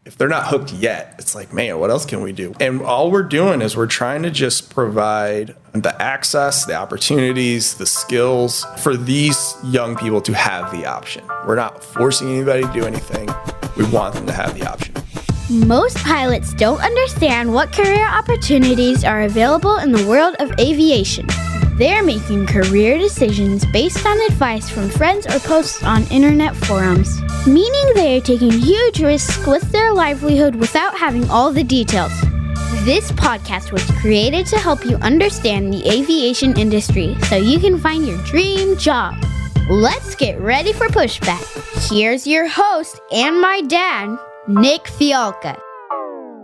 if they're not hooked yet, it's like, man, what else can we do? And all we're doing is we're trying to just provide the access, the opportunities, the skills for these young people to have the option. We're not forcing anybody to do anything. We want them to have the option. Most pilots don't understand what career opportunities are available in the world of aviation. They're making career decisions based on advice from friends or posts on internet forums, meaning they are taking huge risks with their livelihood without having all the details. This podcast was created to help you understand the aviation industry so you can find your dream job. Let's get ready for Pushback. Here's your host and my dad, Nick Fialka.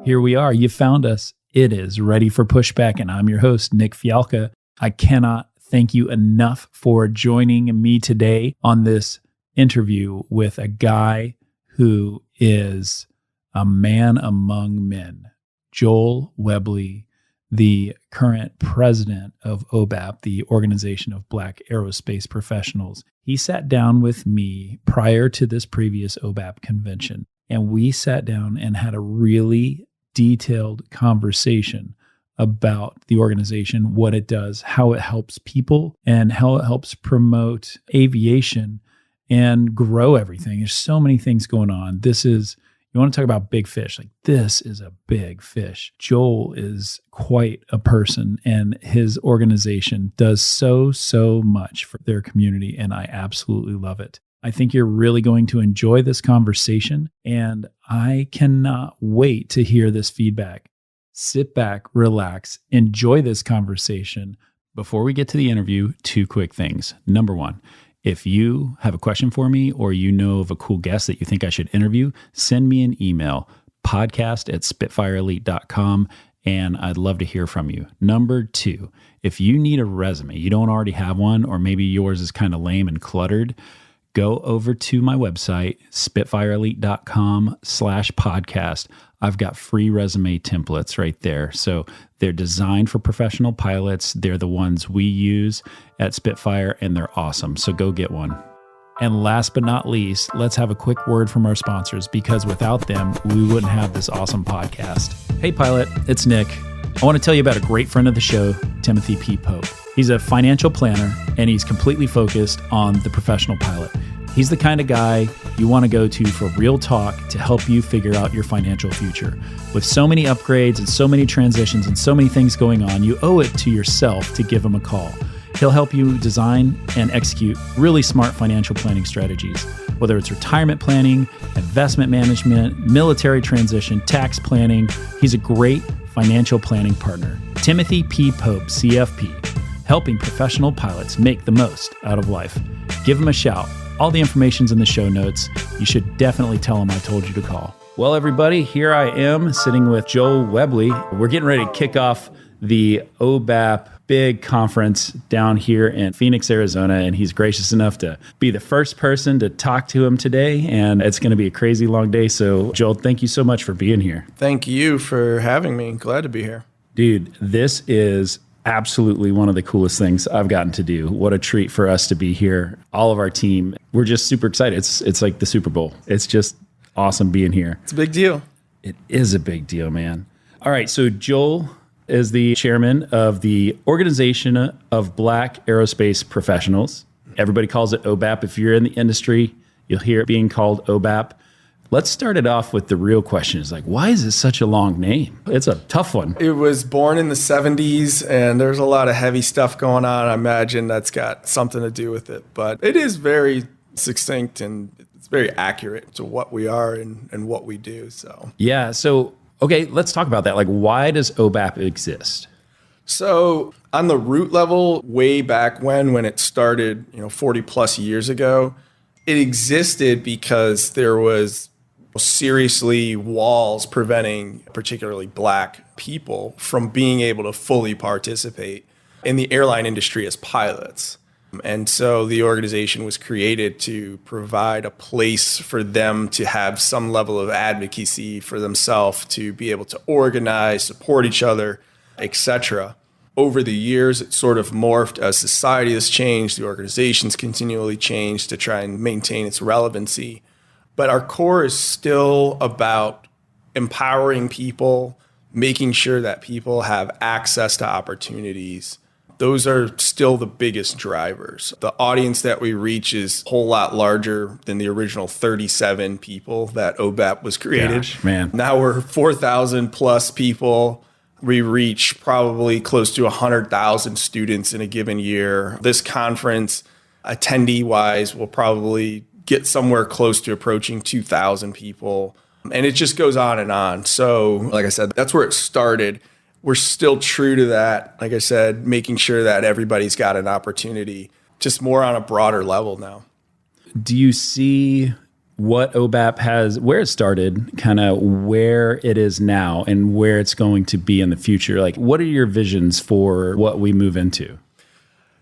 Here we are. You found us. It is Ready for Pushback, and I'm your host, Nick Fialka. I cannot thank you enough for joining me today on this interview with a guy who is a man among men, Joel Webley, the current president of OBAP, the Organization of Black Aerospace Professionals. He sat down with me prior to this previous OBAP convention, and we sat down and had a really detailed conversation about the organization, what it does, how it helps people, and how it helps promote aviation and grow everything. There's so many things going on. You want to talk about big fish, like this is a big fish. Joel is quite a person, and his organization does so much for their community, and I absolutely love it. I think you're really going to enjoy this conversation, and I cannot wait to hear this feedback. Sit back, relax, enjoy this conversation. Before we get to the interview, two quick things. Number one, if you have a question for me or you know of a cool guest that you think I should interview, send me an email, podcast@spitfireelite.com, and I'd love to hear from you. Number two, if you need a resume, you don't already have one, or maybe yours is kind of lame and cluttered, go over to my website, spitfireelite.com/podcast. I've got free resume templates right there. So they're designed for professional pilots. They're the ones we use at Spitfire, and they're awesome. So go get one. And last but not least, let's have a quick word from our sponsors, because without them, we wouldn't have this awesome podcast. Hey, pilot, it's Nick. I want to tell you about a great friend of the show, Timothy P. Pope. He's a financial planner, and he's completely focused on the professional pilot. He's the kind of guy you want to go to for real talk to help you figure out your financial future. With so many upgrades and so many transitions and so many things going on, you owe it to yourself to give him a call. He'll help you design and execute really smart financial planning strategies, whether it's retirement planning, investment management, military transition, tax planning. He's a great financial planning partner. Timothy P. Pope, CFP, helping professional pilots make the most out of life. Give him a shout. All the information's in the show notes. You should definitely tell him I told you to call. Well, everybody, here I am sitting with Joel Webley. We're getting ready to kick off the OBAP big conference down here in Phoenix, Arizona, and he's gracious enough to be the first person to talk to him today, and it's going to be a crazy long day. So, Joel, thank you so much for being here. Thank you for having me. Glad to be here. Dude, this is absolutely one of the coolest things I've gotten to do. What a treat for us to be here. All of our team, we're just super excited. It's like the Super Bowl. It's just awesome being here. It's a big deal. It is a big deal, man. All right, so Joel is the chairman of the Organization of Black Aerospace Professionals. Everybody calls it OBAP. If you're in the industry, you'll hear it being called OBAP. Let's start it off with the real question. Is like, why is this such a long name? It's a tough one. It was born in the 70s, and there's a lot of heavy stuff going on. I imagine that's got something to do with it. But it is very succinct, and it's very accurate to what we are and what we do. So yeah. So, okay, let's talk about that. Like, why does OBAP exist? So on the root level, way back when it started, 40 plus years ago, it existed because there was seriously walls preventing particularly Black people from being able to fully participate in the airline industry as pilots. And so the organization was created to provide a place for them to have some level of advocacy for themselves, to be able to organize, support each other, etc. Over the years, it sort of morphed as society has changed, the organization's continually changed to try and maintain its relevancy. But our core is still about empowering people, making sure that people have access to opportunities. Those are still the biggest drivers. The audience that we reach is a whole lot larger than the original 37 people that OBAP was created. Gosh, man. Now we're 4,000 plus people. We reach probably close to 100,000 students in a given year. This conference, attendee-wise, will probably get somewhere close to approaching 2,000 people. And it just goes on and on. So, like I said, that's where it started. We're still true to that. Like I said, making sure that everybody's got an opportunity, just more on a broader level now. Do you see what OBAP has, where it started, kind of where it is now and where it's going to be in the future? Like, what are your visions for what we move into?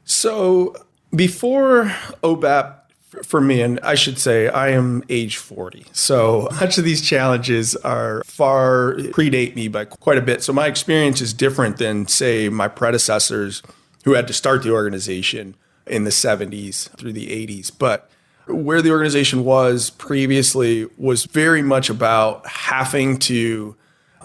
So before OBAP, for me, and I should say I am age 40. So much of these challenges are predate me by quite a bit. So my experience is different than, say, my predecessors who had to start the organization in the 70s through the 80s. But where the organization was previously was very much about having to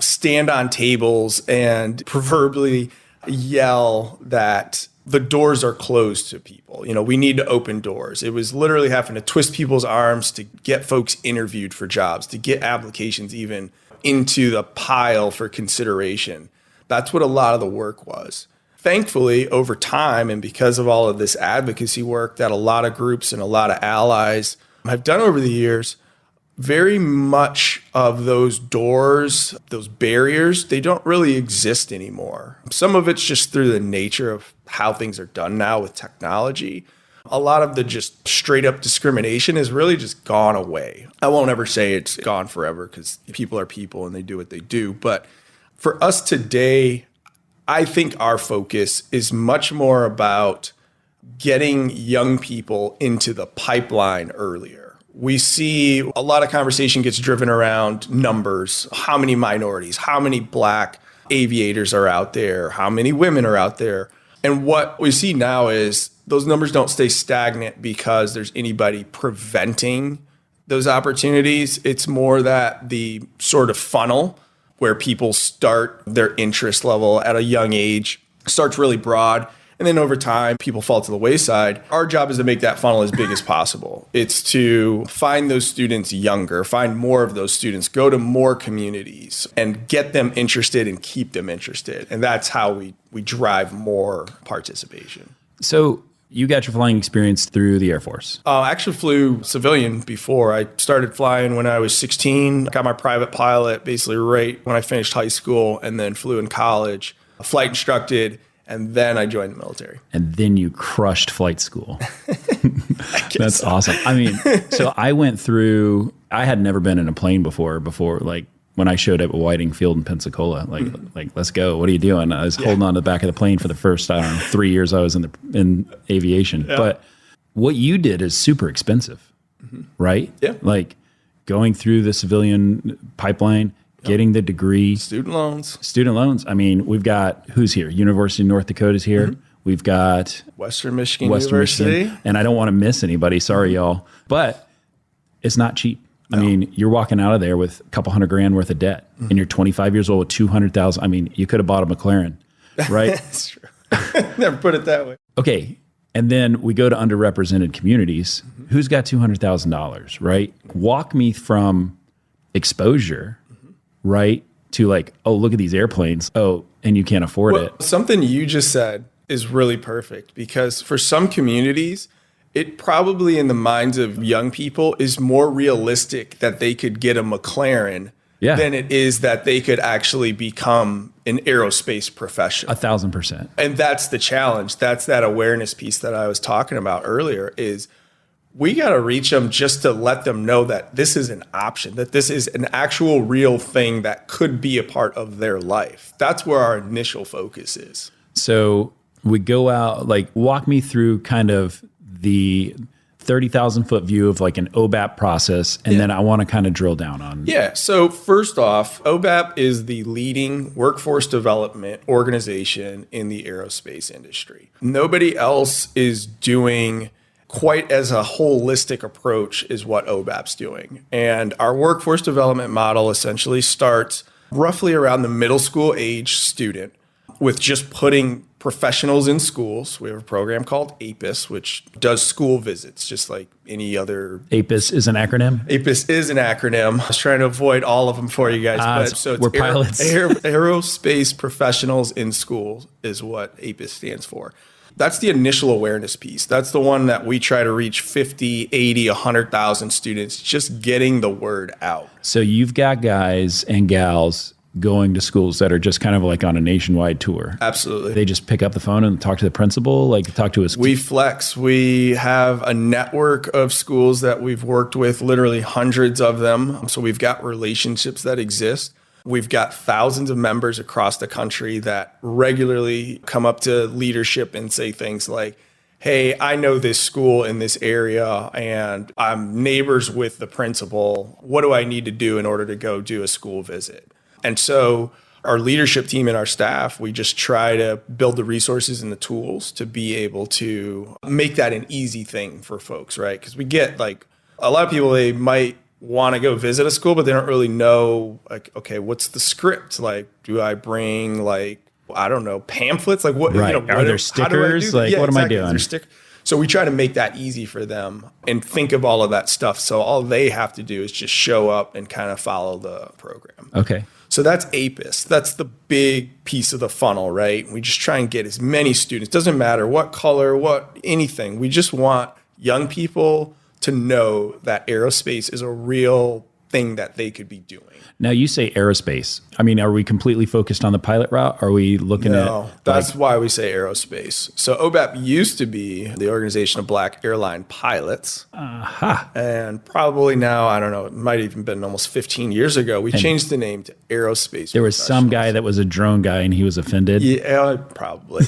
stand on tables and proverbially yell that the doors are closed to people. You know, we need to open doors. It was literally having to twist people's arms to get folks interviewed for jobs, to get applications even into the pile for consideration. That's what a lot of the work was. Thankfully, over time, and because of all of this advocacy work that a lot of groups and a lot of allies have done over the years, very much of those doors, those barriers, they don't really exist anymore. Some of it's just through the nature of how things are done now with technology. A lot of the just straight up discrimination has really just gone away. I won't ever say it's gone forever because people are people and they do what they do. But for us today, I think our focus is much more about getting young people into the pipeline earlier. We see a lot of conversation gets driven around numbers, how many minorities, how many Black aviators are out there, how many women are out there. And what we see now is those numbers don't stay stagnant because there's anybody preventing those opportunities. It's more that the sort of funnel where people start their interest level at a young age starts really broad. And then over time, people fall to the wayside. Our job is to make that funnel as big as possible. It's to find those students younger, find more of those students, go to more communities and get them interested and keep them interested. And that's how we drive more participation. So you got your flying experience through the Air Force. I actually flew civilian before. I started flying when I was 16. Got my private pilot basically right when I finished high school, and then flew in college, flight instructed, and then I joined the military. And then you crushed flight school. That's awesome. I mean, so I went through, I had never been in a plane before like when I showed up at Whiting Field in Pensacola, like, let's go. What are you doing? I was holding on to the back of the plane for the first, 3 years I was in aviation. Yeah. But what you did is super expensive, right? Yeah. Like going through the civilian pipeline, getting the degree. Student loans. I mean, we've got, who's here? University of North Dakota's here. Mm-hmm. We've got Western Michigan University. And I don't want to miss anybody. Sorry, y'all. But it's not cheap. No. I mean, you're walking out of there with a couple $100,000 worth of debt, and you're 25 years old with 200,000. I mean, you could have bought a McLaren, right? That's true. Never put it that way. Okay. And then we go to underrepresented communities. Who's got $200,000, right? Walk me from exposure, right, to like, oh, look at these airplanes. Oh, and you can't afford it. Something you just said is really perfect, because for some communities, it probably in the minds of young people is more realistic that they could get a McLaren than it is that they could actually become an aerospace professional. 1,000%. And that's the challenge. That's that awareness piece that I was talking about earlier, is we got to reach them just to let them know that this is an option, that this is an actual real thing that could be a part of their life. That's where our initial focus is. So we go out, like, walk me through kind of the 30,000 foot view of like an OBAP process. And then I want to kind of drill down on. Yeah. So first off, OBAP is the leading workforce development organization in the aerospace industry. Nobody else is doing quite as a holistic approach is what OBAP's doing. And our workforce development model essentially starts roughly around the middle school age student with just putting professionals in schools. We have a program called APIS, which does school visits, just like any other. APIS is an acronym? APIS is an acronym. I was trying to avoid all of them for you guys. But so it's we're pilots. Aerospace Professionals in Schools is what APIS stands for. That's the initial awareness piece. That's the one that we try to reach 50, 80, 100,000 students, just getting the word out. So you've got guys and gals going to schools that are just kind of like on a nationwide tour. Absolutely. They just pick up the phone and talk to the principal, like talk to us. We flex. We have a network of schools that we've worked with, literally hundreds of them. So we've got relationships that exist. We've got thousands of members across the country that regularly come up to leadership and say things like, hey, I know this school in this area and I'm neighbors with the principal. What do I need to do in order to go do a school visit? And so our leadership team and our staff, we just try to build the resources and the tools to be able to make that an easy thing for folks, right? Because we get like a lot of people, they might want to go visit a school, but they don't really know, like, okay, what's the script? Like, do I bring like, I don't know, pamphlets? Like what, right. Are there stickers? Like, what am I doing? So we try to make that easy for them and think of all of that stuff. So all they have to do is just show up and kind of follow the program. Okay. So that's APIS. That's the big piece of the funnel, right? We just try and get as many students. Doesn't matter what color, what anything. We just want young people to know that aerospace is a real thing that they could be doing. Now you say aerospace. I mean, are we completely focused on the pilot route? Are we looking at? No, that's why we say aerospace. So OBAP used to be the Organization of Black Airline Pilots. And probably now, I don't know, it might have even been almost 15 years ago, we changed the name to Aerospace There was some guy that was a drone guy and he was offended. Yeah, probably.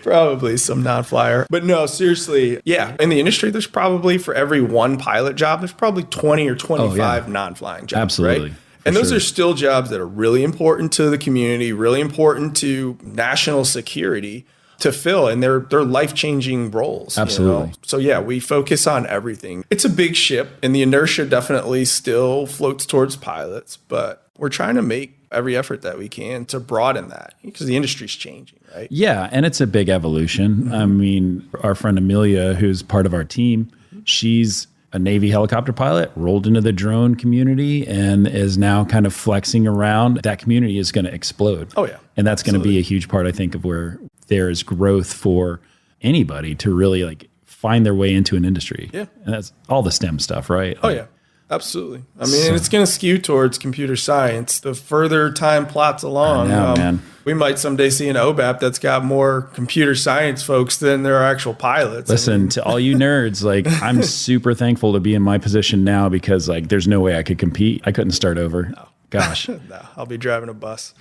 Probably some non-flyer. But no, seriously, yeah. In the industry, there's probably for every one pilot job, there's probably 20 or 25 non-flying jobs. Absolutely. Right? And those are still jobs that are really important to the community, really important to national security to fill. And they're life-changing roles. Absolutely. You know? So yeah, we focus on everything. It's a big ship and the inertia definitely still floats towards pilots, but we're trying to make every effort that we can to broaden that because the industry's changing, right? Yeah, and it's a big evolution. I mean, our friend Amelia, who's part of our team, she's a Navy helicopter pilot, rolled into the drone community and is now kind of flexing around. That community is going to explode. Oh, yeah. And that's going to be a huge part, I think, of where there is growth for anybody to really like find their way into an industry. Yeah. And that's all the STEM stuff, right? Oh, yeah. Absolutely. I mean, it's going to skew towards computer science. The further time plots along, man. We might someday see an OBAP that's got more computer science folks than there are actual pilots. Listen, to all you nerds, like I'm super thankful to be in my position now because like there's no way I could compete. I couldn't start over. No. Gosh. No, I'll be driving a bus.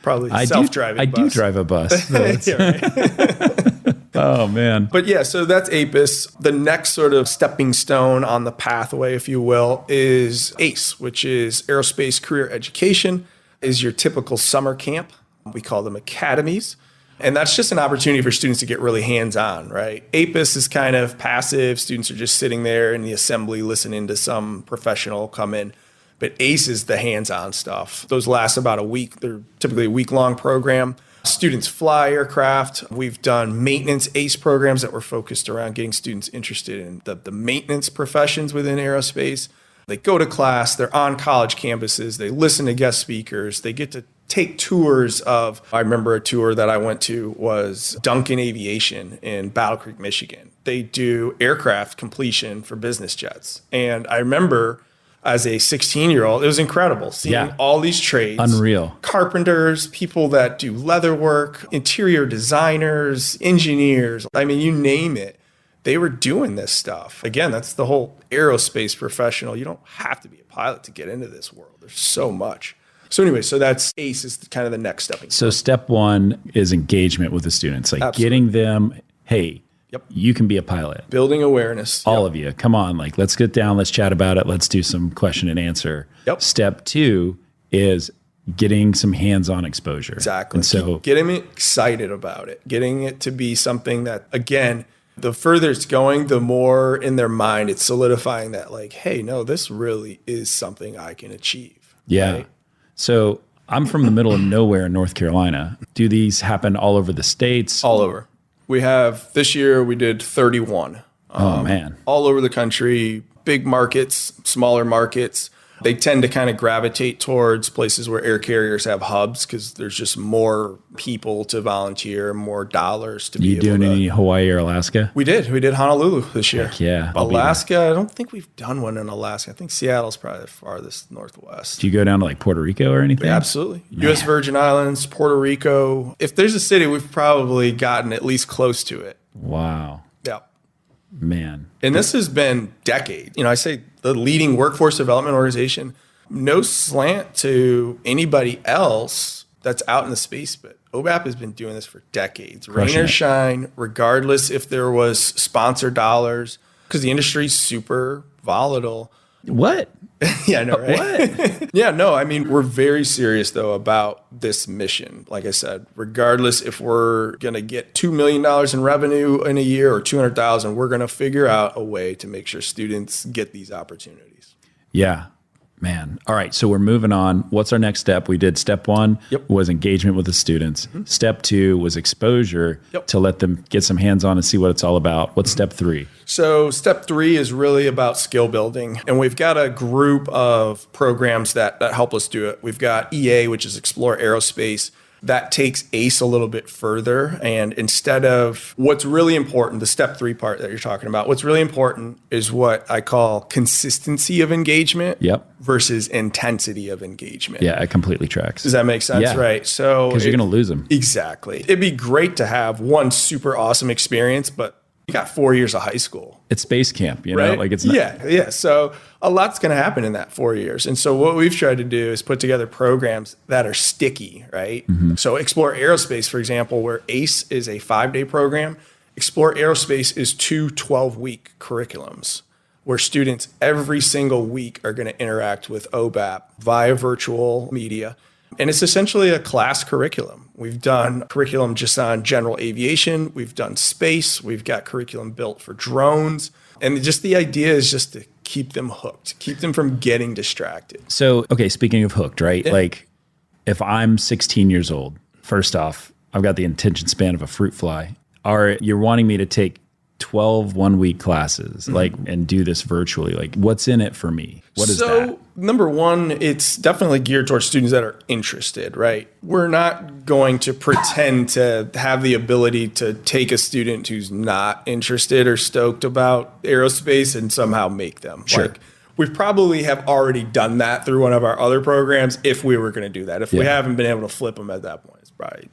Probably self-driving bus. I do drive a bus. Oh, man. But yeah, so that's APIS. The next sort of stepping stone on the pathway, if you will, is ACE, which is Aerospace Career Education, is your typical summer camp. We call them academies. And that's just an opportunity for students to get really hands-on, right? APIS is kind of passive. Students are just sitting there in the assembly listening to some professional come in. But ACE is the hands-on stuff. Those last about a week. They're typically a week-long program. Students fly aircraft. We've done maintenance ACE programs that were focused around getting students interested in the maintenance professions within aerospace. They go to class, they're on college campuses, they listen to guest speakers, they get to take tours of, I remember a tour that I went to was Duncan Aviation in Battle Creek, Michigan. They do aircraft completion for business jets. And I remember as a 16-year-old, it was incredible seeing all these trades. Unreal. Carpenters, people that do leather work, interior designers, engineers. I mean, you name it. They were doing this stuff. Again, that's the whole aerospace professional. You don't have to be a pilot to get into this world. There's so much. So anyway, so that's ACE is kind of the next stepping. So step one is engagement with the students, like getting them, hey, you can be a pilot. Building awareness. All of you. Come on, like let's get down, let's chat about it, let's do some question and answer. Step two is getting some hands-on exposure. Exactly. And so getting me excited about it, getting it to be something that, again, The further it's going, the more in their mind it's solidifying that like, hey, no, this really is something I can achieve. Yeah. Right? So I'm from the middle of nowhere in North Carolina. Do these happen all over the states? All over. We have, this year we did 31. Oh, man. All over the country, big markets, smaller markets. They tend to kind of gravitate towards places where air carriers have hubs because there's just more people to volunteer, more dollars to be You able doing to. any Hawaii or Alaska? We did Honolulu this year. Heck yeah, I'll be there. Alaska, I don't think we've done one in Alaska. I think Seattle's probably the farthest northwest. Do you go down to like Puerto Rico or anything? Absolutely. U.S. Virgin Islands, Puerto Rico. If there's a city, we've probably gotten at least close to it. Wow. Yeah. Man. And this has been decades. I say the leading workforce development organization, no slant to anybody else that's out in the space, but OBAP has been doing this for decades. Crushing Rain or it. shine, regardless if there was sponsor dollars, because the industry's super volatile. What? Yeah, I know, right? What? Yeah, no, I mean, we're very serious, though, about this mission. Like I said, regardless if we're going to get $2 million in revenue in a year or $200,000, we're going to figure out a way to make sure students get these opportunities. Yeah. Man. All right. So we're moving on. What's our next step? We did step 1 was engagement with the students. Step 2 was exposure to let them get some hands-on and see what it's all about. What's step 3? So step 3 is really about skill building. And we've got a group of programs that help us do it. We've got EA, which is Explore Aerospace. That takes ACE a little bit further. And instead of what's really important, the step 3 part that you're talking about, what's really important is what I call consistency of engagement versus intensity of engagement. Yeah, it completely tracks. Does that make sense? Yeah. Right. So Because you're going to lose them. Exactly. It'd be great to have one super awesome experience, but you got 4 years of high school. It's space camp, you know? Right? Like it's not. Yeah. So a lot's going to happen in that 4 years. And so what we've tried to do is put together programs that are sticky, right? So Explore Aerospace, for example, where ACE is a 5-day program, Explore Aerospace is 2 12-week curriculums where students every single week are going to interact with OBAP via virtual media. And it's essentially a class curriculum. We've done curriculum just on general aviation. We've done space. We've got curriculum built for drones. And just the idea is just to keep them hooked, keep them from getting distracted. So, okay, speaking of hooked, right? Yeah. Like if I'm 16 years old, first off, I've got the attention span of a fruit fly. You're wanting me to take 12 one-week classes, like, and do this virtually. Like, what's in it for me? What is that? So, number one, it's definitely geared towards students that are interested, right? We're not going to pretend to have the ability to take a student who's not interested or stoked about aerospace and somehow make them. Sure. Like, we probably have already done that through one of our other programs if we were going to do that. If we haven't been able to flip them at that point, it's probably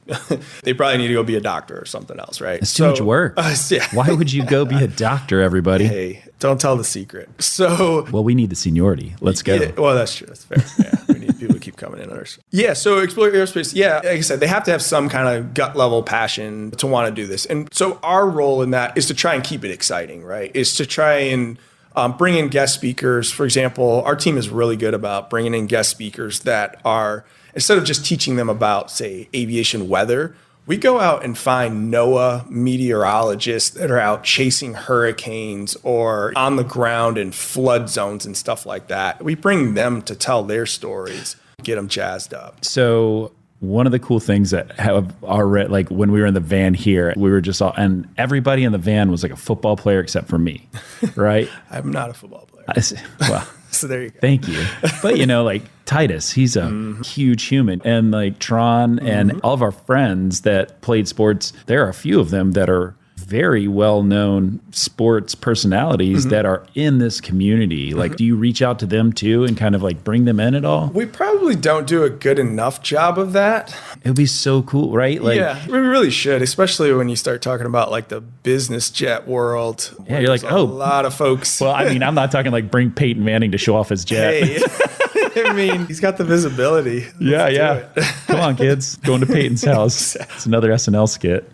they probably need to go be a doctor or something else, right? It's too much work. Yeah. Why would you go be a doctor, everybody? Hey, don't tell the secret. So Well, we need the seniority. Let's go. yeah, well, that's true. That's fair. Yeah, we need people to keep coming in ours. Yeah, so Explore Aerospace, yeah, like I said, they have to have some kind of gut level passion to want to do this. And so our role in that is to try and keep it exciting, right? Is to try and bring in guest speakers. For example, our team is really good about bringing in guest speakers that are, instead of just teaching them about, say, aviation weather, we go out and find NOAA meteorologists that are out chasing hurricanes or on the ground in flood zones and stuff like that. We bring them to tell their stories, get them jazzed up. So one of the cool things that have already, like when we were in the van here, we were just all, and everybody in the van was like a football player except for me, right? I'm not a football player. Well, So there you go. thank you. But like Titus, he's a huge human. And like Tron and all of our friends that played sports, there are a few of them that are very well-known sports personalities that are in this community. Like, do you reach out to them too and kind of like bring them in at all? We probably don't do a good enough job of that. It would be so cool, right? Like, Yeah, we really should, especially when you start talking about like the business jet world. Yeah, you're like, There's a lot of folks. Well, I mean, I'm not talking like bring Peyton Manning to show off his jet. Hey, I mean, he's got the visibility. Yeah, Let's do yeah. it. Come on, kids. Going to Peyton's house. It's another SNL skit.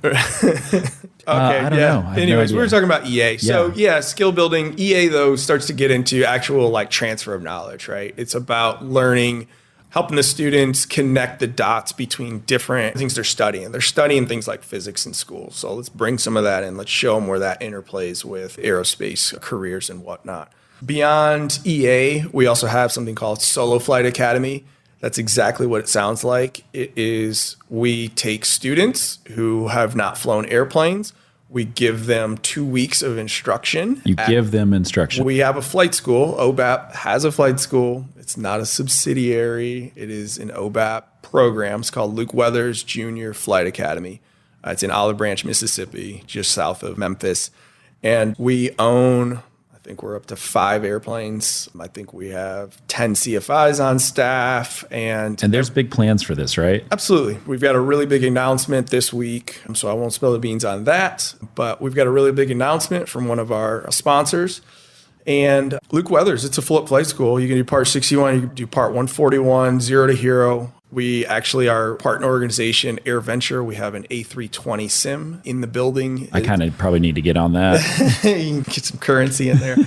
Okay, I don't yeah. know. I have no Anyways, we idea. were talking about EA. So Yeah. yeah, skill building. EA though starts to get into actual like transfer of knowledge, right? It's about learning helping the students connect the dots between different things they're studying. They're studying things like physics in school. So let's bring some of that in. Let's show them where that interplays with aerospace careers and whatnot. Beyond EA, we also have something called Solo Flight Academy. That's exactly what it sounds like. It is, we take students who have not flown airplanes. We give them 2 weeks of instruction. You give them instruction. We have a flight school. OBAP has a flight school. It's not a subsidiary. It is an OBAP program. It's called Luke Weathers Junior Flight Academy. It's in Olive Branch, Mississippi, just south of Memphis. And we own, I think we're up to 5 airplanes. I think we have 10 CFIs on staff. And there's big plans for this, right? Absolutely. We've got a really big announcement this week, so I won't spill the beans on that. But we've got a really big announcement from one of our sponsors. And Luke Weathers, it's a full-up flight school. You can do Part 61, you can do Part 141, 0 to Hero. We actually, our partner organization, Air Venture, we have an A320 sim in the building. I kind of probably need to get on that. You can get some currency in there.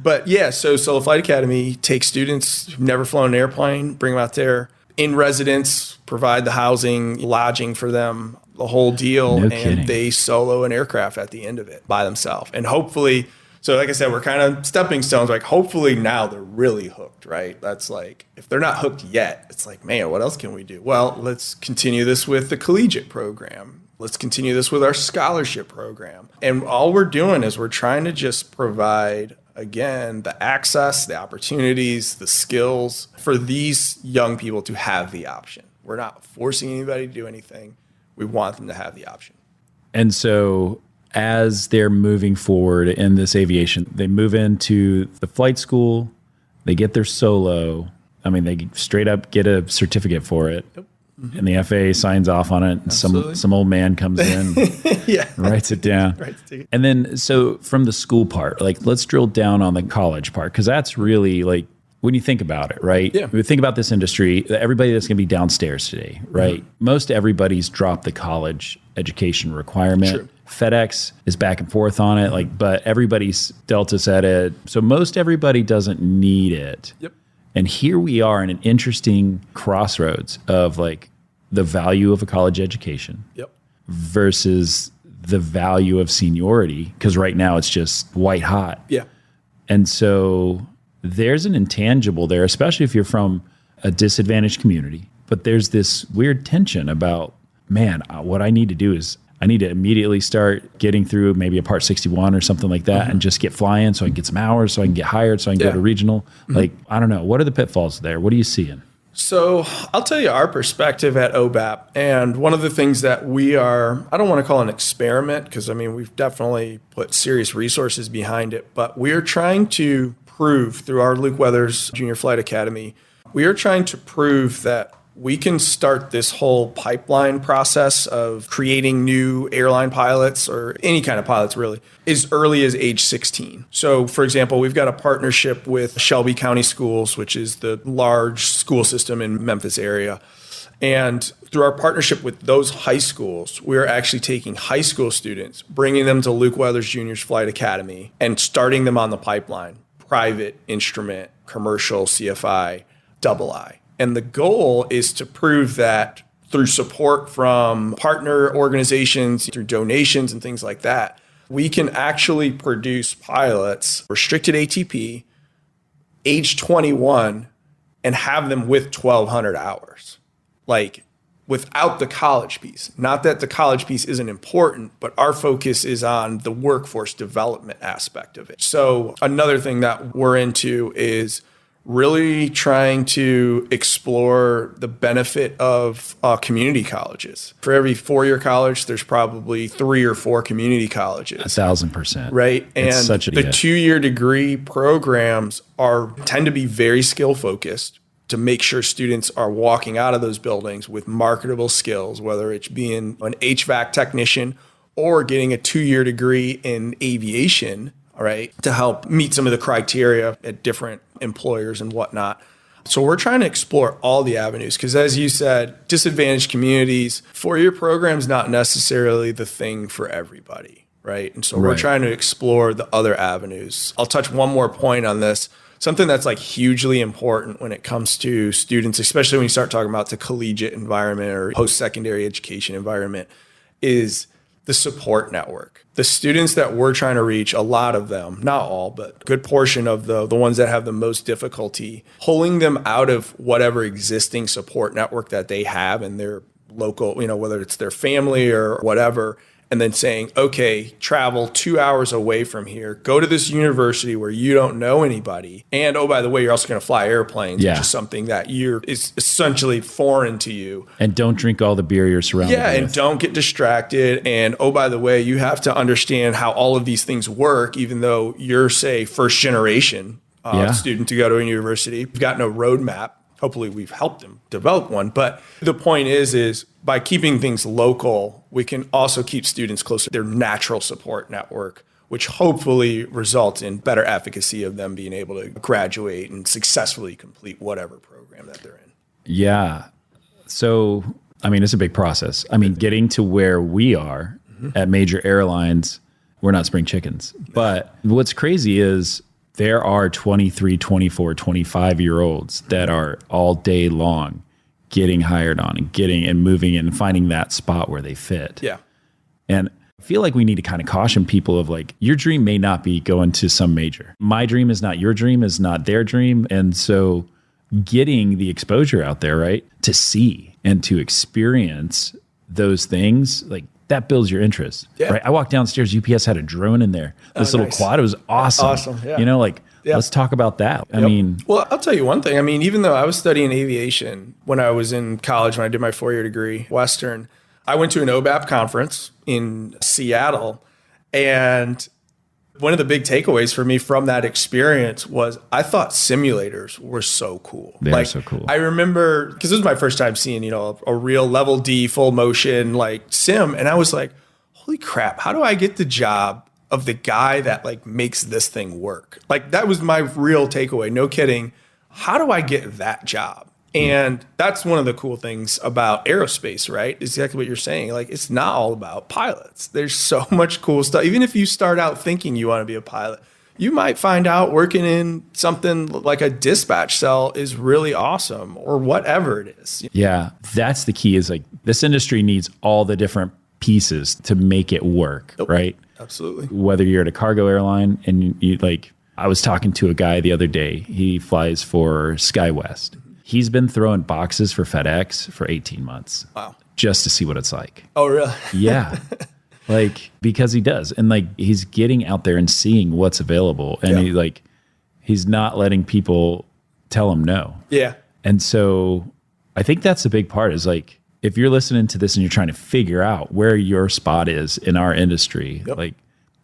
But yeah, so Solo Flight Academy takes students who've never flown an airplane, bring them out there in residence, provide the housing, lodging for them, the whole deal. No and kidding. They solo an aircraft at the end of it by themselves. And hopefully, so like I said, we're kind of stepping stones. Like hopefully now they're really hooked, right? That's like, if they're not hooked yet, it's like, man, what else can we do? Well, let's continue this with the collegiate program. Let's continue this with our scholarship program. And all we're doing is we're trying to just provide, again, the access, the opportunities, the skills for these young people to have the option. We're not forcing anybody to do anything. We want them to have the option. And so as they're moving forward in this aviation, they move into the flight school, they get their solo. I mean, they straight up get a certificate for it. Yep. Mm-hmm. And the FAA signs off on it. And some old man comes in, writes it down. And then, so from the school part, like let's drill down on the college part, because that's really like, when you think about it, right? Yeah. When you think about this industry, everybody that's going to be downstairs today, right? Mm-hmm. Most everybody's dropped the college education requirement. True. FedEx is back and forth on it, like, but everybody's Delta said it. So most everybody doesn't need it. Yep. And here we are in an interesting crossroads of like the value of a college education versus the value of seniority. Because right now it's just white hot. Yeah. And so there's an intangible there, especially if you're from a disadvantaged community. But there's this weird tension about, man, what I need to do is I need to immediately start getting through maybe a Part 61 or something like that and just get flying so I can get some hours, so I can get hired, so I can go to regional. Like, I don't know. What are the pitfalls there? What are you seeing? So I'll tell you our perspective at OBAP. And one of the things that we are, I don't want to call it an experiment, because I mean, we've definitely put serious resources behind it, but we are trying to prove through our Luke Weathers Junior Flight Academy, we are trying to prove that we can start this whole pipeline process of creating new airline pilots or any kind of pilots really as early as age 16. So for example, we've got a partnership with Shelby County Schools, which is the large school system in Memphis area. And through our partnership with those high schools, we're actually taking high school students, bringing them to Luke Weathers Junior's Flight Academy and starting them on the pipeline, private, instrument, commercial, CFI, double I. And the goal is to prove that through support from partner organizations, through donations and things like that, we can actually produce pilots, restricted ATP, age 21, and have them with 1,200 hours. Like, without the college piece. Not that the college piece isn't important, but our focus is on the workforce development aspect of it. So another thing that we're into is really trying to explore the benefit of community colleges. For every 4-year college, there's probably 3 or 4 community colleges. 1,000%. Right? And it's such a the 2-year degree programs tend to be very skill focused to make sure students are walking out of those buildings with marketable skills, whether it's being an HVAC technician or getting a 2-year degree in aviation, all right, to help meet some of the criteria at different employers and whatnot. So we're trying to explore all the avenues because, as you said, disadvantaged communities, 4-year program's not necessarily the thing for everybody, right? And so we're trying to explore the other avenues. I'll touch one more point on this. something that's like hugely important when it comes to students, especially when you start talking about the collegiate environment or post-secondary education environment, is the support network. The students that we're trying to reach, a lot of them, not all, but a good portion of the ones that have the most difficulty, pulling them out of whatever existing support network that they have in their local, whether it's their family or whatever, and then saying, okay, travel 2 hours away from here, go to this university where you don't know anybody. And oh, by the way, you're also going to fly airplanes, which is something that is essentially foreign to you. And don't drink all the beer you're surrounded with. And don't get distracted. And oh, by the way, you have to understand how all of these things work, even though you're, say, first generation student to go to a university. You've got no roadmap. Hopefully we've helped them develop one. But the point is by keeping things local, we can also keep students closer to their natural support network, which hopefully results in better efficacy of them being able to graduate and successfully complete whatever program that they're in. Yeah. So, it's a big process. Getting to where we are at major airlines, we're not spring chickens. But what's crazy is there are 23, 24, 25-year-olds that are all day long getting hired on and moving in and finding that spot where they fit. Yeah. And I feel like we need to kind of caution people of like, your dream may not be going to some major. My dream is not your dream, is not their dream. And so getting the exposure out there, right, to see and to experience those things, like that builds your interest, right? I walked downstairs, UPS had a drone in there. This little quad, it was awesome. Awesome, yeah. Let's talk about that. Well, I'll tell you one thing. Even though I was studying aviation when I was in college, when I did my 4-year degree, Western, I went to an OBAP conference in Seattle. And one of the big takeaways for me from that experience was I thought simulators were so cool. They're so cool. I remember, because this was my first time seeing, a real level D full motion like sim. And I was like, holy crap, how do I get the job of the guy that like makes this thing work? Like that was my real takeaway. No kidding. How do I get that job? And that's one of the cool things about aerospace, right? Exactly what you're saying. Like, it's not all about pilots. There's so much cool stuff. Even if you start out thinking you want to be a pilot, you might find out working in something like a dispatch cell is really awesome or whatever it is. Yeah, that's the key is like this industry needs all the different pieces to make it work, right? Absolutely. Whether you're at a cargo airline and you like, I was talking to a guy the other day, he flies for SkyWest. He's been throwing boxes for FedEx for 18 months. Wow. Just to see what it's like. Oh, really? Yeah. Like, because he does. And like, he's getting out there and seeing what's available. And he's not letting people tell him no. Yeah. And so I think that's the big part is like, if you're listening to this and you're trying to figure out where your spot is in our industry, like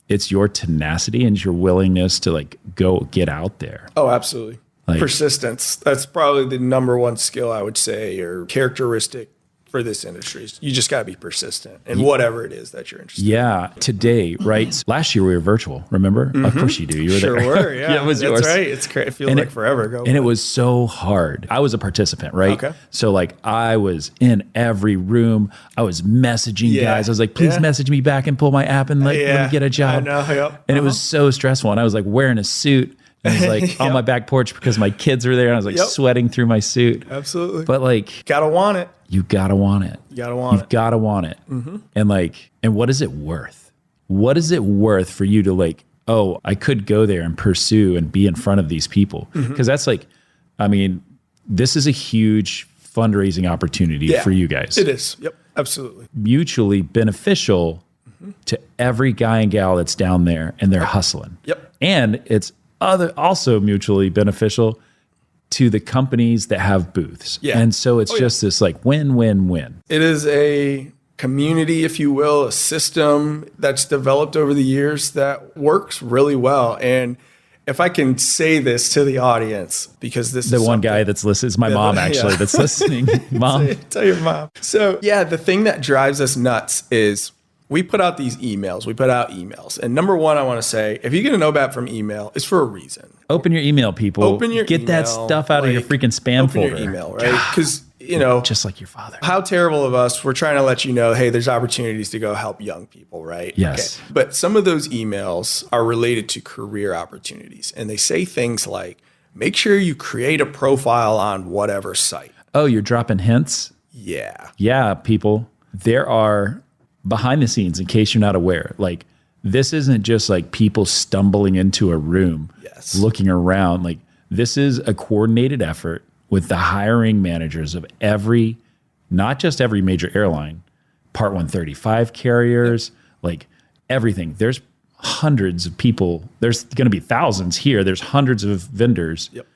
it's your tenacity and your willingness to like go get out there. Oh, absolutely. Like, persistence. That's probably the number one skill I would say or characteristic for this industry. You just got to be persistent in whatever it is that you're interested in. Yeah. Today, right? Last year we were virtual, remember? Of course you do. You were there. Sure were, yeah. It was That's yours. right. It's great. It feels like forever ago. And it was so hard. I was a participant, right? Okay. So like I was in every room. I was messaging guys. I was like, please message me back and pull my app and let me get a job. I know, yep. And it was so stressful. And I was like wearing a suit. I was like on my back porch because my kids were there. And I was like sweating through my suit. Absolutely. But like, gotta want it. You gotta want it. You gotta want it. You've gotta want it. And like, and what is it worth? What is it worth for you to like, oh, I could go there and pursue and be in front of these people? Because that's like, this is a huge fundraising opportunity for you guys. It is. Yep. Absolutely. Mutually beneficial to every guy and gal that's down there and they're hustling. Yep. And it's also mutually beneficial to the companies that have booths. Yeah. And so it's just this like win-win-win. It is a community, if you will, a system that's developed over the years that works really well. And if I can say this to the audience, because this the is one guy that's listening, it's my mom actually that's listening. Mom. Tell your mom. So the thing that drives us nuts is we put out these emails. We put out emails. And number one, I want to say, if you get an OBAP from email, it's for a reason. Open your email, people. Open your Get email, that stuff out of your freaking spam folder. Open your email, right? Because, just like your father. How terrible of us. We're trying to let you know, hey, there's opportunities to go help young people, right? Yes. Okay. But some of those emails are related to career opportunities. And they say things like, make sure you create a profile on whatever site. Oh, you're dropping hints? Yeah. Yeah, people. There are behind the scenes, in case you're not aware, like this isn't just like people stumbling into a room, Yes. looking around. Like this is a coordinated effort with the hiring managers of every, not just every major airline, Part 135 carriers, like everything. There's hundreds of people. There's going to be thousands here. There's hundreds of vendors. Yep.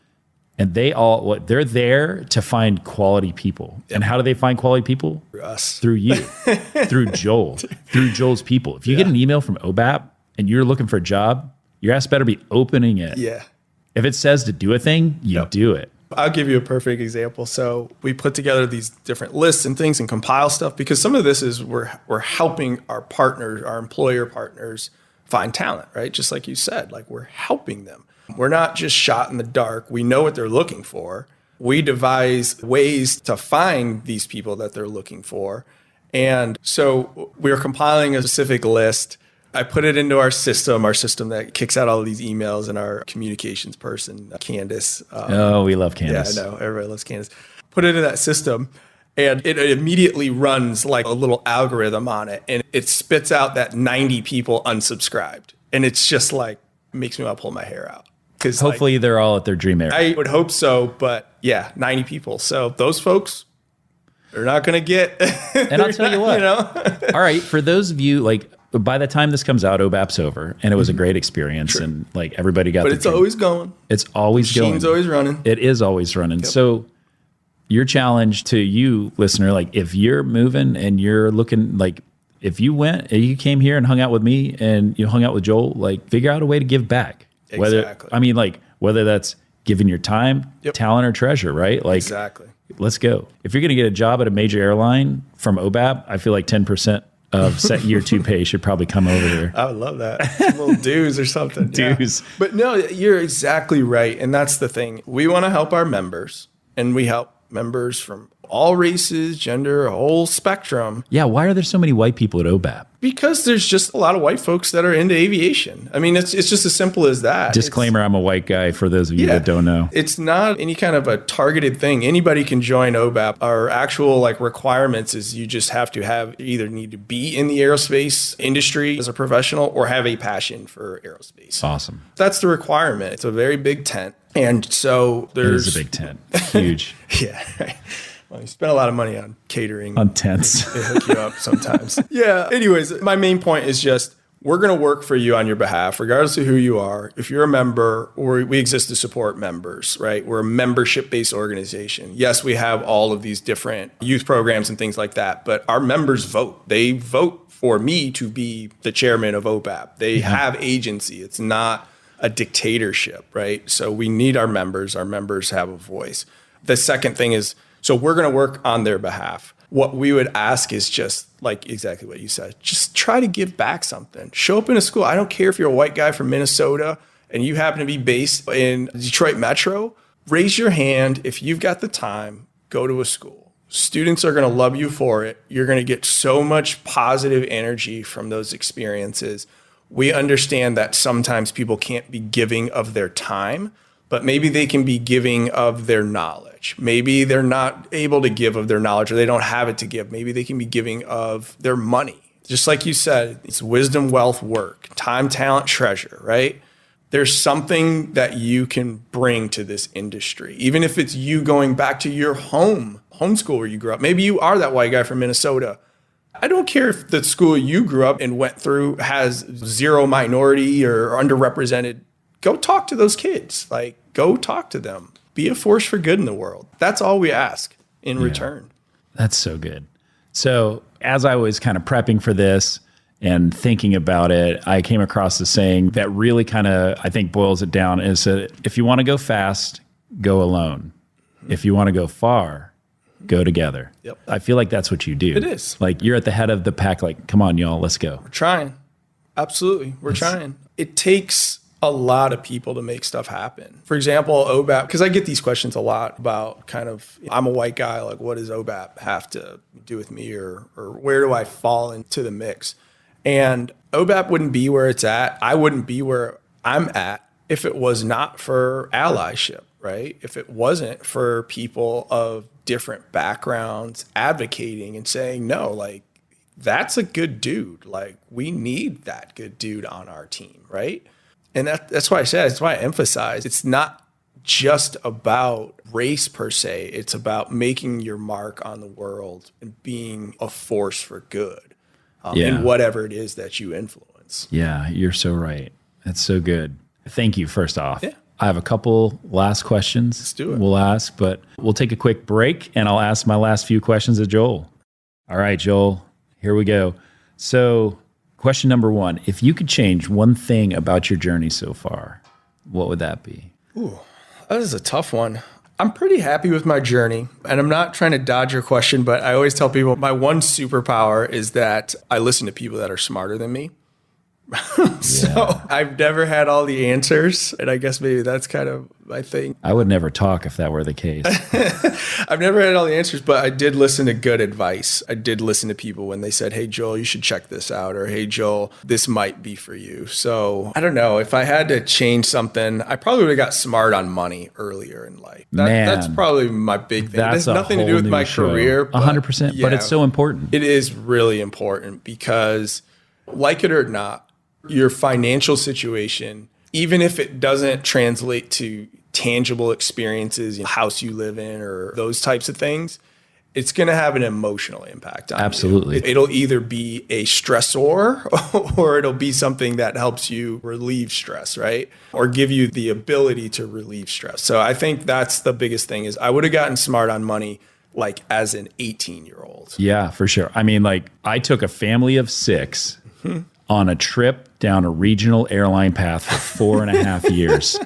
And they're there to find quality people. And how do they find quality people? For us. Through you, through Joel, through Joel's people. If you get an email from OBAP and you're looking for a job, your ass better be opening it. Yeah. If it says to do a thing, you do it. I'll give you a perfect example. So we put together these different lists and things and compile stuff because some of this is we're helping our partners, our employer partners find talent, right? Just like you said, like we're helping them. We're not just shot in the dark. We know what they're looking for. We devise ways to find these people that they're looking for. And so we're compiling a specific list. I put it into our system that kicks out all of these emails, and our communications person, Candace. Oh, we love Candace. Yeah, I know. Everybody loves Candace. Put it in that system, and it immediately runs like a little algorithm on it, and it spits out that 90 people unsubscribed. And it's just like, makes me want to pull my hair out. Because hopefully they're all at their dream air. I would hope so, but yeah, 90 people. So those folks, they're not going to get. And I'll tell you what. All right, for those of you, like, by the time this comes out, OBAP's over, and it was a great experience, and like everybody got. But it's always going. It's always going. Machine's always running. It is always running. Yep. So, your challenge to you, listener, like if you're moving and you're looking, like if you went, you came here and hung out with me, and you hung out with Joel, like figure out a way to give back. Exactly. Whether that's giving your time, talent, or treasure, right? Like exactly. Let's go. If you're going to get a job at a major airline from OBAP, I feel like 10% of set year 2 pay should probably come over here. I would love that. Some little dues or something. Dues. Yeah. But no, you're exactly right. And that's the thing. We want to help our members, and we help members from all races, gender, a whole spectrum. Yeah. Why are there so many white people at OBAP? Because there's just a lot of white folks that are into aviation. I mean, it's just as simple as that. Disclaimer, I'm a white guy for those of you that don't know. It's not any kind of a targeted thing. Anybody can join OBAP. Our actual like requirements is you just have to either need to be in the aerospace industry as a professional or have a passion for aerospace. Awesome. That's the requirement. It's a very big tent. And so there's... It is a big tent. Huge. Yeah, right. Well, you spend a lot of money on catering. On tents. They hook you up sometimes. Yeah. Anyways, my main point is just we're going to work for you on your behalf, regardless of who you are. If you're a member, or we exist to support members, right? We're a membership-based organization. Yes, we have all of these different youth programs and things like that, but our members vote. They vote for me to be the chairman of OBAP. They have agency. It's not a dictatorship, right? So we need our members. Our members have a voice. The second thing is, so we're going to work on their behalf. What we would ask is just like exactly what you said. Just try to give back something. Show up in a school. I don't care if you're a white guy from Minnesota and you happen to be based in Detroit Metro. Raise your hand. If you've got the time, go to a school. Students are going to love you for it. You're going to get so much positive energy from those experiences. We understand that sometimes people can't be giving of their time, but maybe they can be giving of their knowledge. Maybe they're not able to give of their knowledge, or they don't have it to give. Maybe they can be giving of their money. Just like you said, it's wisdom, wealth, work, time, talent, treasure, right? There's something that you can bring to this industry. Even if it's you going back to your home school where you grew up. Maybe you are that white guy from Minnesota. I don't care if the school you grew up and went through has zero minority or underrepresented. Go talk to those kids. Like, go talk to them. Be a force for good in the world. That's all we ask in return. That's so good. So as I was kind of prepping for this and thinking about it, I came across the saying that really kind of, I think, boils it down is that if you want to go fast, go alone. If you want to go far, go together. Yep. I feel like that's what you do. It is. Like you're at the head of the pack, like, come on, y'all, let's go. We're trying. Absolutely. We're trying. It takes a lot of people to make stuff happen. For example, OBAP, because I get these questions a lot about kind of, I'm a white guy, like what does OBAP have to do with me, or where do I fall into the mix? And OBAP wouldn't be where it's at. I wouldn't be where I'm at if it was not for allyship. right? If it wasn't for people of different backgrounds advocating and saying, no, like, that's a good dude. Like, we need that good dude on our team, right? And that's why that's why I emphasize it's not just about race per se. It's about making your mark on the world and being a force for good in whatever it is that you influence. Yeah, you're so right. That's so good. Thank you, first off. Yeah. I have a couple last questions. Let's do it. We'll ask, but we'll take a quick break and I'll ask my last few questions of Joel. All right, Joel, here we go. So, question number 1, if you could change one thing about your journey so far, what would that be? Ooh, that is a tough one. I'm pretty happy with my journey, and I'm not trying to dodge your question, but I always tell people my one superpower is that I listen to people that are smarter than me. So I've never had all the answers, and I guess maybe that's kind of my thing. I would never talk if that were the case. I've never had all the answers, but I did listen to good advice. I did listen to people when they said, hey, Joel, you should check this out, or hey, Joel, this might be for you. So I don't know. If I had to change something, I probably would have got smart on money earlier in life. That's probably my big thing. It has nothing to do with my career. 100%, but it's so important. It is really important because, like it or not, your financial situation, even if it doesn't translate to tangible experiences, the house you live in or those types of things, it's going to have an emotional impact on Absolutely. you. It'll either be a stressor or it'll be something that helps you relieve stress, right? Or give you the ability to relieve stress. So I think that's the biggest thing is I would have gotten smart on money like as an 18-year-old. Yeah, for sure. I mean, like I took a family of 6 on a trip down a regional airline path for 4.5 years.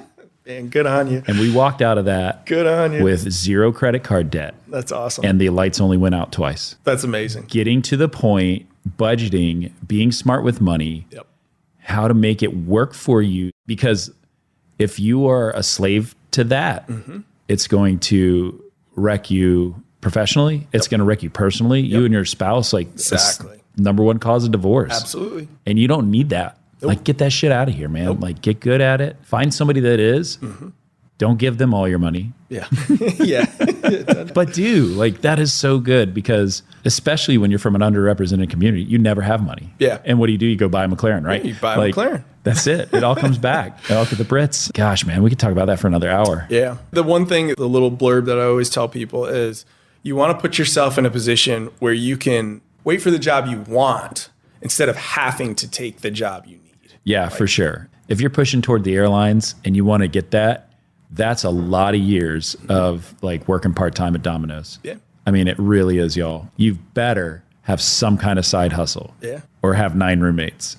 Man, good on you. And we walked out of that Good on you. with 0 credit card debt. That's awesome. And the lights only went out twice. That's amazing. Getting to the point, budgeting, being smart with money, how to make it work for you. Because if you are a slave to that, it's going to wreck you professionally. It's going to wreck you personally. You and your spouse, like Exactly. Number 1 cause of divorce. Absolutely. And you don't need that. Like, get that shit out of here, man. Like, get good at it. Find somebody that is. Don't give them all your money. Yeah. Yeah. But like, that is so good because especially when you're from an underrepresented community, you never have money. Yeah. And what do? You go buy a McLaren, right? Yeah, you buy a McLaren. That's it. It all comes back. Look at the Brits. Gosh, man, we could talk about that for another hour. Yeah. The one thing, the little blurb that I always tell people is you want to put yourself in a position where you can wait for the job you want instead of having to take the job you need. Yeah, for sure. If you're pushing toward the airlines and you want to get that, that's a lot of years of like working part-time at Domino's. Yeah. I mean, it really is, y'all. You better have some kind of side hustle. Yeah. Or have 9 roommates.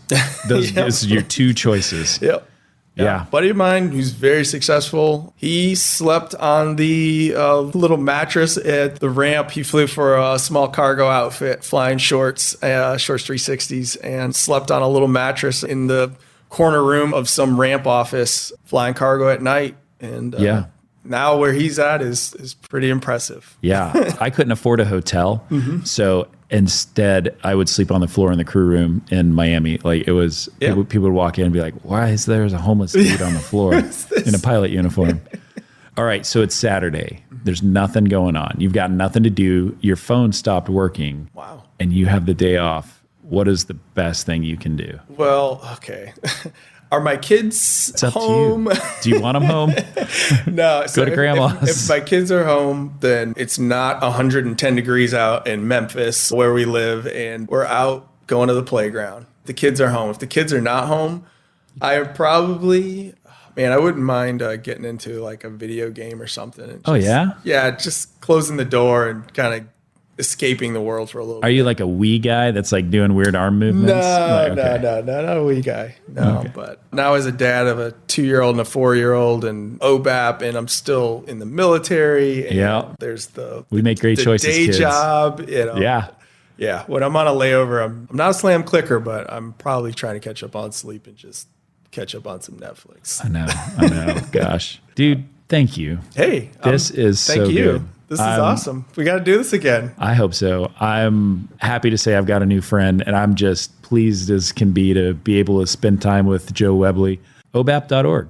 Those are your 2 choices. Yep. Yeah. Buddy of mine who's very successful, he slept on the little mattress at the ramp. He flew for a small cargo outfit, flying shorts 360s, and slept on a little mattress in the corner room of some ramp office, flying cargo at night. And now where he's at is pretty impressive. Yeah. I couldn't afford a hotel. So instead, I would sleep on the floor in the crew room in Miami. Like it was, people would walk in and be like, why is there a homeless dude on the floor in a pilot uniform? All right. So it's Saturday. There's nothing going on. You've got nothing to do. Your phone stopped working. Wow. And you have the day off. What is the best thing you can do? Well, okay. Are my kids It's up home? to you. Do you want them home? No. Go to grandma's. If my kids are home, then it's not 110 degrees out in Memphis where we live, and we're out going to the playground. The kids are home. If the kids are not home, I probably, I wouldn't mind getting into like a video game or something. And just, Yeah, just closing the door and kind of escaping the world for a little bit. Are you like a Wii guy that's like doing weird arm movements? No, not a wee guy. No, but now as a dad of a 2-year-old and a 4-year-old and OBAP, and I'm still in the military. And there's we make great choices. Day kids. job. Yeah. When I'm on a layover, I'm not a slam clicker, but I'm probably trying to catch up on sleep and just catch up on some Netflix. I know. Gosh, dude, thank you. Hey, this is so thank you. Good. This is awesome. We got to do this again. I hope so. I'm happy to say I've got a new friend, and I'm just pleased as can be to be able to spend time with Joe Webley. OBAP.org.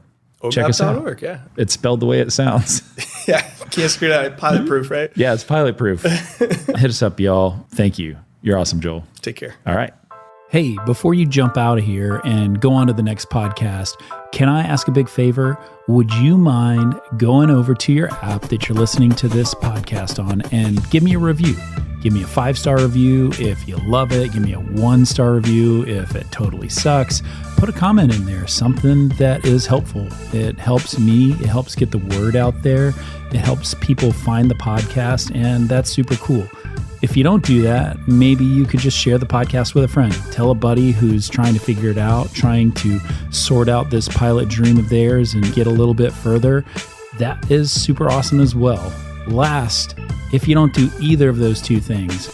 check us out. OBAP.org, yeah. It's spelled the way it sounds. Yeah, can't screw that. Pilot proof, right? Yeah, it's pilot proof. Hit us up, y'all. Thank you. You're awesome, Joel. Take care. All right. Hey, before you jump out of here and go on to the next podcast, can I ask a big favor? Would you mind going over to your app that you're listening to this podcast on and give me a review? Give me a 5-star review if you love it. Give me a 1-star review if it totally sucks. Put a comment in there, something that is helpful. It helps me. It helps get the word out there. It helps people find the podcast, and that's super cool. If you don't do that, maybe you could just share the podcast with a friend. Tell a buddy who's trying to figure it out, trying to sort out this pilot dream of theirs and get a little bit further. That is super awesome as well. Last, if you don't do either of those two things,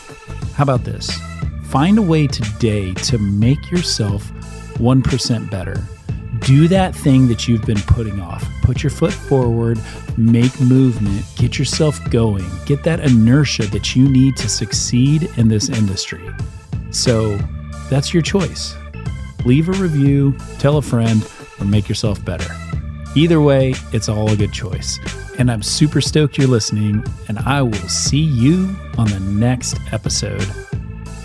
how about this? Find a way today to make yourself 1% better. Do that thing that you've been putting off. Put your foot forward, make movement, get yourself going, get that inertia that you need to succeed in this industry. So that's your choice. Leave a review, tell a friend, or make yourself better. Either way, it's all a good choice. And I'm super stoked you're listening, and I will see you on the next episode.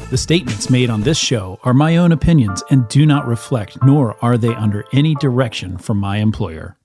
The statements made on this show are my own opinions and do not reflect, nor are they under any direction from my employer.